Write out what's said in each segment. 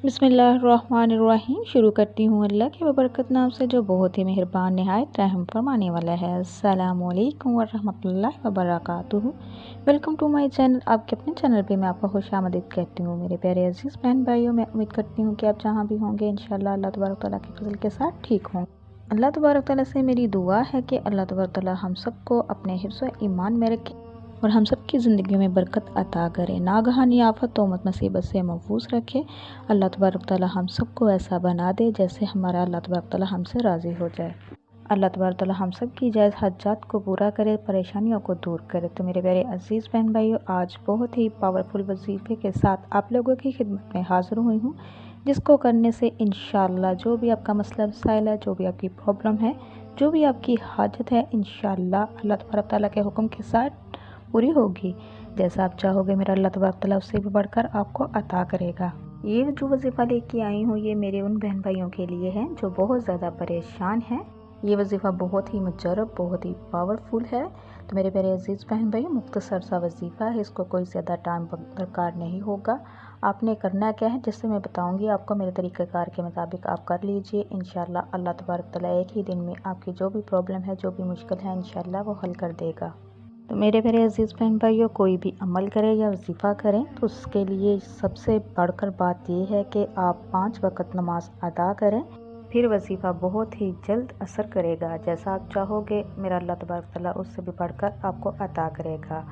बिस्मिल्लाहिर्रहमानिर्रहीम। शुरू करती हूँ अल्लाह के बबरकत नाम से जो बहुत ही मेहरबान नहायत रहम फरमाने वाला है। अस्सलामुअलैकुम वरहमतुल्लाहि वबरकातुहू। Welcome to my channel. आपके अपने चैनल पे मैं आपको खुशामदीद कहती हूँ। मेरे प्यारे अजीज़ बहन भाइयों, मैं उम्मीद करती हूँ कि आप जहाँ भी होंगे इंशाअल्लाह अल्लाह तबारक तआला के फजल के साथ ठीक हों। अल्लाह तबारक तआला से मेरी दुआ है कि अल्लाह तबारक तआला हम सबको अपने हिफ्ज़ व ईमान में रखे और हम सब की ज़िंदगी में बरकत अता करे, नागहानी आफत तोमत मुसीबत से महफूज रखे। अल्लाह तबारक तआला हम सबको ऐसा बना दे जैसे हमारा अल्लाह तबारक तआला हमसे राज़ी हो जाए। अल्लाह तबारक तआला हम सब की जायज़ हाजात को पूरा करे, परेशानियों को दूर करे। तो मेरे प्यारे अजीज़ बहन भाइयों, आज बहुत ही पावरफुल वजीफ़े के साथ आप लोगों की खिदमत में हाज़िर हुई हूँ, जिसको करने से इंशाअल्लाह जो भी आपका मसला मसाइल है, जो भी आपकी प्रॉब्लम है, जो भी आपकी हाजत है, इंशाअल्लाह अल्लाह तबारक तआला के हुक्म के साथ पूरी होगी। जैसा आप चाहोगे मेरा अल्लाह तबारक तआला उससे भी बढ़कर आपको अता करेगा। ये जो वजीफ़ा लेके आई हूँ, ये मेरे उन बहन भाइयों के लिए है जो बहुत ज़्यादा परेशान हैं। ये वजीफ़ा बहुत ही मुजर्रब, बहुत ही पावरफुल है। तो मेरे प्यारे अजीज़ बहन भाइयों, मुख्तसर सा वजीफ़ा है, इसको कोई ज़्यादा टाइम दरकार नहीं होगा। आपने करना क्या है, जैसे मैं बताऊंगी आपको, मेरे तरीक़ेकार के मुताबिक आप कर लीजिए। इंशाअल्लाह अल्लाह तबारक तआला एक ही दिन में आपकी जो भी प्रॉब्लम है, जो भी मुश्किल है, इंशाअल्लाह वो हल कर देगा। तो मेरे प्यारे अजीज़ बहन भाइयों, कोई भी अमल करें या वजीफ़ा करें तो उसके लिए सबसे बढ़कर बात यह है कि आप 5 वक़्त नमाज अदा करें, फिर वजीफ़ा बहुत ही जल्द असर करेगा। जैसा आप चाहोगे मेरा अल्लाह तबारक तआला उससे भी बढ़कर आपको अता करेगा।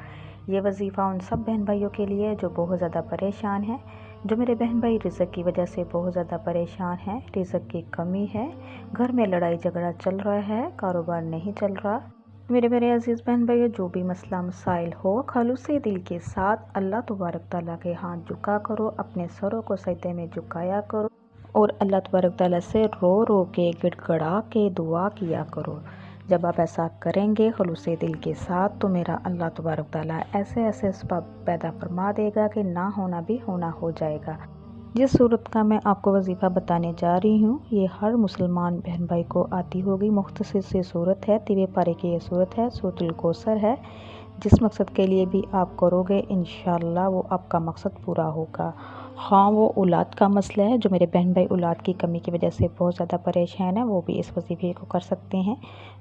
ये वजीफ़ा उन सब बहन भाइयों के लिए जो बहुत ज़्यादा परेशान हैं, जो मेरे बहन भाई रिज़्क़ की वजह से बहुत ज़्यादा परेशान हैं, रिज़्क़ की कमी है, घर में लड़ाई झगड़ा चल रहा है, कारोबार नहीं चल रहा। मेरे मेरे अजीज़ बहन भाइयों, जो भी मसला मसाइल हो, खालूसे दिल के साथ अल्लाह तबारक तआला के हाथ झुका करो, अपने सरों को सजदे में झुकाया करो और अल्लाह तबारक तआला से रो रो के गिड़गड़ा के दुआ किया करो। जब आप ऐसा करेंगे खालूसे दिल के साथ, तो मेरा अल्लाह तबारक तआला ऐसे ऐसे असबाब पैदा फरमा देगा कि ना होना भी होना हो जाएगा। जिस सूरत का मैं आपको वजीफ़ा बताने जा रही हूँ, ये हर मुसलमान बहन भाई को आती होगी। मुख्तसर सी सूरत है, तिवे पारे की ये सूरत है, सूरतुल कौसर है। जिस मकसद के लिए भी आप करोगे इंशाअल्लाह वो आपका मकसद पूरा होगा। हाँ, वो औलाद का मसला है, जो मेरे बहन भाई औलाद की कमी की वजह से बहुत ज़्यादा परेशान है, वो भी इस वजीफ़े को कर सकते हैं।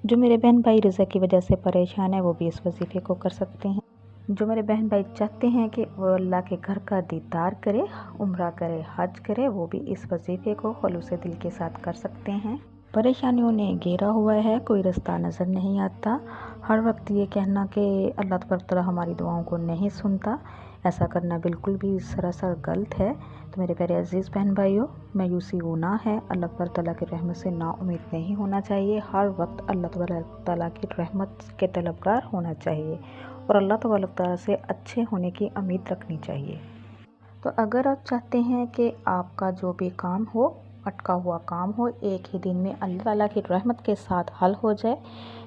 जो मेरे बहन भाई रिज़्क़ की वजह से परेशान है, वो भी इस वजीफ़े को कर सकते हैं। जो मेरे बहन भाई चाहते हैं कि वो अल्लाह के घर का दीदार करे, उम्रा करे, हज करे, वो भी इस वजीफ़े को खुलूसे दिल के साथ कर सकते हैं। परेशानियों ने घेरा हुआ है, कोई रास्ता नज़र नहीं आता। हर वक्त ये कहना कि अल्लाह तबारक तआला हमारी दुआओं को नहीं सुनता, ऐसा करना बिल्कुल भी सरासर गलत है। तो मेरे प्यारे अजीज़ बहन भाइयों, मायूसी गुनाह है, अल्लाह तबारक तआला की रहमत से नाउम्मीद नहीं होना चाहिए। हर वक्त अल्लाह तबारक तआला की रहमत के तलबगार होना चाहिए और अल्लाह तबारक तआला से अच्छे होने की उम्मीद रखनी चाहिए। तो अगर आप चाहते हैं कि आपका जो भी काम हो, अटका हुआ काम हो, एक ही दिन में अल्लाह ताला की रहमत के साथ हल हो जाए,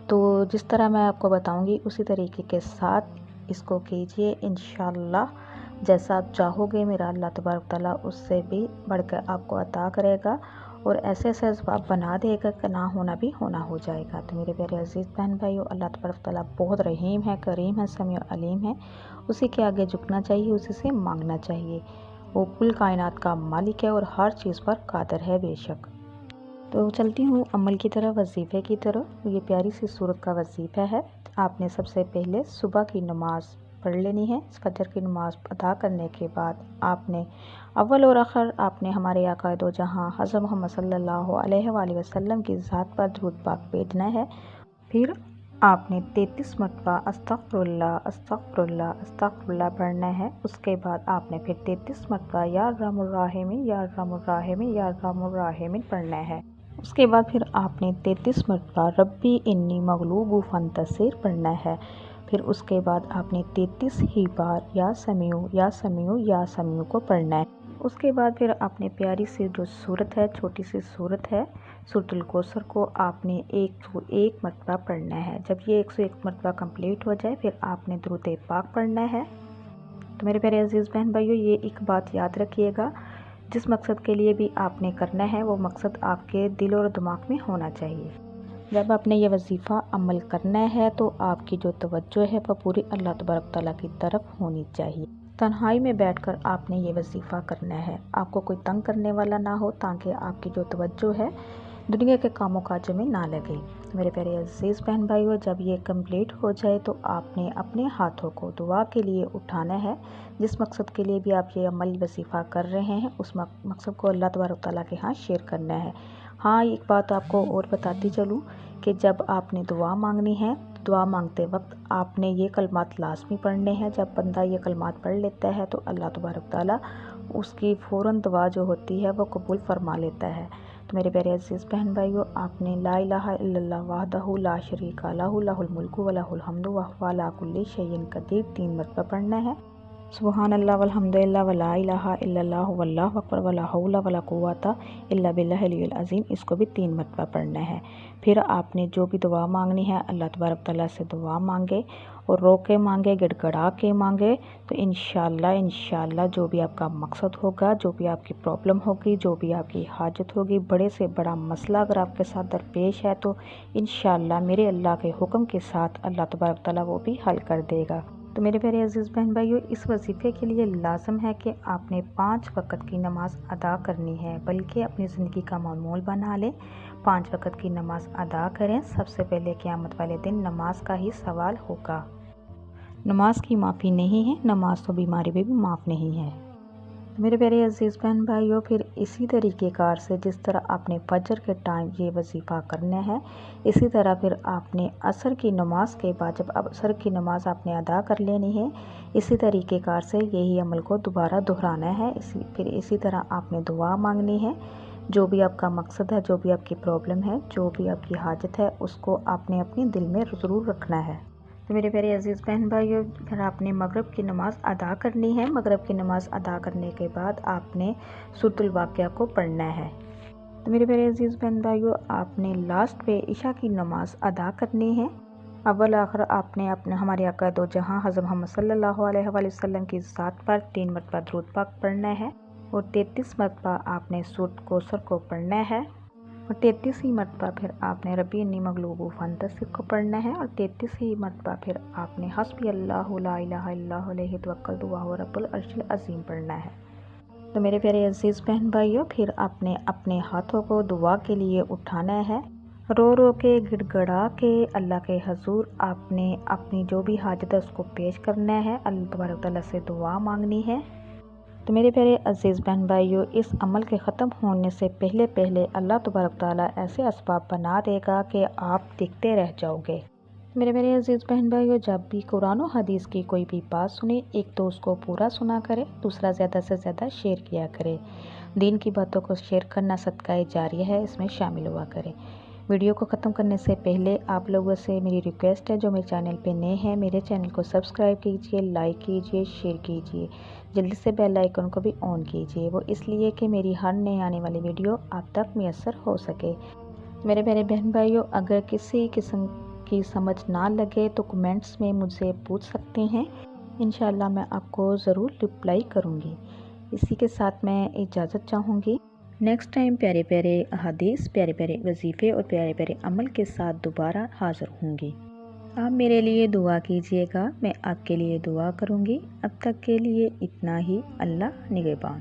तो जिस तरह मैं आपको बताऊंगी उसी तरीके के साथ इसको कीजिए। इंशाअल्लाह जैसा आप चाहोगे मेरा अल्लाह तबारक तआला उससे भी बढ़कर आपको अता करेगा और ऐसे ऐसे असबाब बना देगा कि ना होना भी होना हो जाएगा। तो मेरे प्यारे अजीज़ बहन भाइयों, अल्लाह तबारक तआला बहुत रहीम है, करीम है, समी और अलीम है। उसी के आगे झुकना चाहिए, उसी से मांगना चाहिए। वो कुल कायनात का मालिक है और हर चीज़ पर कादिर है बेशक। तो चलती हूँ अमल की तरफ, वजीफ़े की तरफ। ये प्यारी सी सूरत का वजीफ़ा है। आपने सबसे पहले सुबह की नमाज़ पढ़ लेनी है। फजर की नमाज़ अदा करने के बाद आपने अव्वल और आखिर आपने हमारे आका दो जहाँ हज़रत मोहम्मद सल्लल्लाहु अलैहि वसल्लम की ज़ात पर दुरूद पाक भेजना है। फिर आपने 33 मरतबा अस्तग़फिरुल्लाह अस्तग़फिरुल्लाह अस्तग़फिरुल्लाह पढ़ना है। उसके बाद आपने फिर 33 मरतबा या अर्हमुर राहिमीन या अर्हमुर राहिमीन या अर्हमुर राहिमीन पढ़ना है। उसके बाद फिर आपने 33 मरतबा रब्बी इन्नी मगलूबु फंतसिर पढ़ना है। फिर उसके बाद आपने 33 ही बार या समीउ या समीउ या समीउ को पढ़ना है। उसके बाद फिर आपने प्यारी सी जो सूरत है, छोटी सी सूरत है, सूरतुल कौसर को आपने 101 मरतबा पढ़ना है। जब ये 101 मरतबा कंप्लीट हो जाए फिर आपने दुरूद पाक पढ़ना है। तो मेरे प्यारे अजीज़ बहन भाइयों, ये एक बात याद रखिएगा, जिस मकसद के लिए भी आपने करना है वो मकसद आपके दिल और दिमाग में होना चाहिए। जब आपने ये वजीफ़ा अमल करना है तो आपकी जो तवज्जो है वह पूरी अल्लाह तबारक तआला की तरफ होनी चाहिए। تنہائی میں بیٹھ کر آپ نے یہ وظیفہ کرنا ہے، آپ کو کوئی تنگ کرنے والا نہ ہو، تاکہ آپ کی جو توجہ ہے دنیا کے کاموں کاجوں میں نہ لگے۔ میرے پیارے عزیز بہن بھائیو، جب یہ کمپلیٹ ہو جائے تو آپ نے اپنے ہاتھوں کو دعا کے لیے اٹھانا ہے۔ جس مقصد کے لیے بھی آپ یہ عمل وظیفہ کر رہے ہیں، اس مقصد کو اللہ تبارک تعالیٰ کے ہاں شیئر کرنا ہے۔ ہاں، ایک بات آپ کو اور بتاتی چلوں کہ جب آپ نے دعا مانگنی ہے، دعا مانگتے وقت آپ نے یہ کلمات لازمی پڑھنے ہیں۔ جب بندہ یہ کلمات پڑھ لیتا ہے تو اللہ تبارک تعالیٰ اس کی فوراً دعا جو ہوتی ہے وہ قبول فرما لیتا ہے۔ تو میرے پیارے عزیز بہن بھائیو، آپ نے لا الہ الا اللہ وحدہ لا شریک لہ لہ الملک و لہ الحمد وہو علی کل شیء قدیر 3 مرتبہ پڑھنا ہے۔ سبحان اللہ والحمد للہ ولا الہ الا اللہ واللہ اکبر ولا حول ولا قوت الا باللہ العلی العظیم، اس کو بھی 3 مرتبہ پڑھنا ہے۔ پھر آپ نے جو بھی دعا مانگنی ہے اللہ تبارک تعالیٰ سے دعا مانگے، اور رو کے مانگے، گڑ گڑا کے مانگے، تو انشاءاللہ جو بھی آپ کا مقصد ہوگا، جو بھی آپ کی پرابلم ہوگی، جو بھی آپ کی حاجت ہوگی، بڑے سے بڑا مسئلہ اگر آپ کے ساتھ درپیش ہے تو انشاءاللہ میرے اللہ کے حکم کے ساتھ اللہ تبارک تعالیٰ وہ بھی حل کر دے گا۔ تو میرے پیارے عزیز بہن بھائیو، اس وظیفے کے لیے لازم ہے کہ آپ نے 5 وقت کی نماز ادا کرنی ہے، بلکہ اپنی زندگی کا معمول بنا لیں، 5 وقت کی نماز ادا کریں۔ سب سے پہلے قیامت والے دن نماز کا ہی سوال ہوگا۔ نماز کی معافی نہیں ہے، نماز تو بیماری میں بھی معاف نہیں ہے۔ میرے پیارے عزیز بہن بھائیو، پھر اسی طریقے کار سے جس طرح آپ نے فجر کے ٹائم یہ وظیفہ کرنا ہے، اسی طرح پھر آپ نے عصر کی نماز کے بعد جب عصر کی نماز آپ نے ادا کر لینی ہے، اسی طریقے کار سے یہی عمل کو دوبارہ دہرانا ہے۔ پھر اسی طرح آپ نے دعا مانگنی ہے، جو بھی آپ کا مقصد ہے، جو بھی آپ کی پرابلم ہے، جو بھی آپ کی حاجت ہے، اس کو آپ نے اپنے دل میں ضرور رکھنا ہے۔ تو میرے پیارے عزیز بہن بھائیو، پھر آپ نے مغرب کی نماز ادا کرنی ہے۔ مغرب کی نماز ادا کرنے کے بعد آپ نے سورۃ الواقعہ کو پڑھنا ہے۔ تو میرے پیارے عزیز بہن بھائیو، آپ نے لاسٹ پہ عشاء کی نماز ادا کرنی ہے۔ اول آخر آپ نے ہمارے آقا دو جہاں حضرت محمد صلی اللہ علیہ وآلہ وسلم کی ذات پر 3 مرتبہ درود پاک پڑھنا ہے، اور 33 مرتبہ آپ نے سورۃ کوثر کو پڑھنا ہے، اور 33 مرتبہ پھر آپ نے ربی انی مغلوب فانتصر کو پڑھنا ہے، اور 33 مرتبہ پھر آپ نے حسبی اللہ لا الہ الا اللہ علیہ توکلت وہو رب العرش العظیم پڑھنا ہے۔ تو میرے پیارے عزیز بہن بھائیوں، پھر آپ نے اپنے ہاتھوں کو دعا کے لیے اٹھانا ہے، رو رو کے گڑ گڑا کے اللہ کے حضور آپ نے اپنی جو بھی حاجت ہے اس کو پیش کرنا ہے، اللہ تبارک تعالیٰ سے دعا مانگنی ہے۔ تو میرے پیارے عزیز بہن بھائیو، اس عمل کے ختم ہونے سے پہلے اللہ تبارک تعالیٰ ایسے اسباب بنا دے گا کہ آپ دیکھتے رہ جاؤ گے۔ میرے میرے عزیز بہن بھائیو، جب بھی قرآن و حدیث کی کوئی بھی بات سنیں، ایک تو اس کو پورا سنا کرے، دوسرا زیادہ سے زیادہ شیئر کیا کرے۔ دین کی باتوں کو شیئر کرنا صدقہ جاریہ ہے، اس میں شامل ہوا کرے۔ ویڈیو کو ختم کرنے سے پہلے آپ لوگوں سے میری ریکویسٹ ہے، جو میرے چینل پہ نئے ہیں، میرے چینل کو سبسکرائب کیجئے، لائک کیجئے، شیئر کیجئے، جلدی سے بیل آئیکن کو بھی آن کیجئے، وہ اس لیے کہ میری ہر نئے آنے والی ویڈیو آپ تک میسر ہو سکے۔ میرے پیارے بہن بھائیوں، اگر کسی قسم کی سمجھ نہ لگے تو کمنٹس میں مجھ سے پوچھ سکتے ہیں، انشاءاللہ میں آپ کو ضرور رپلائی کروں گی۔ اسی کے ساتھ میں اجازت چاہوں گی۔ نیکسٹ ٹائم پیارے پیارے احادیث، پیارے پیارے وظیفے اور پیارے پیارے عمل کے ساتھ دوبارہ حاضر ہوں گی۔ آپ میرے لیے دعا کیجئے گا، میں آپ کے لیے دعا کروں گی۔ اب تک کے لیے اتنا ہی، اللہ نگہبان۔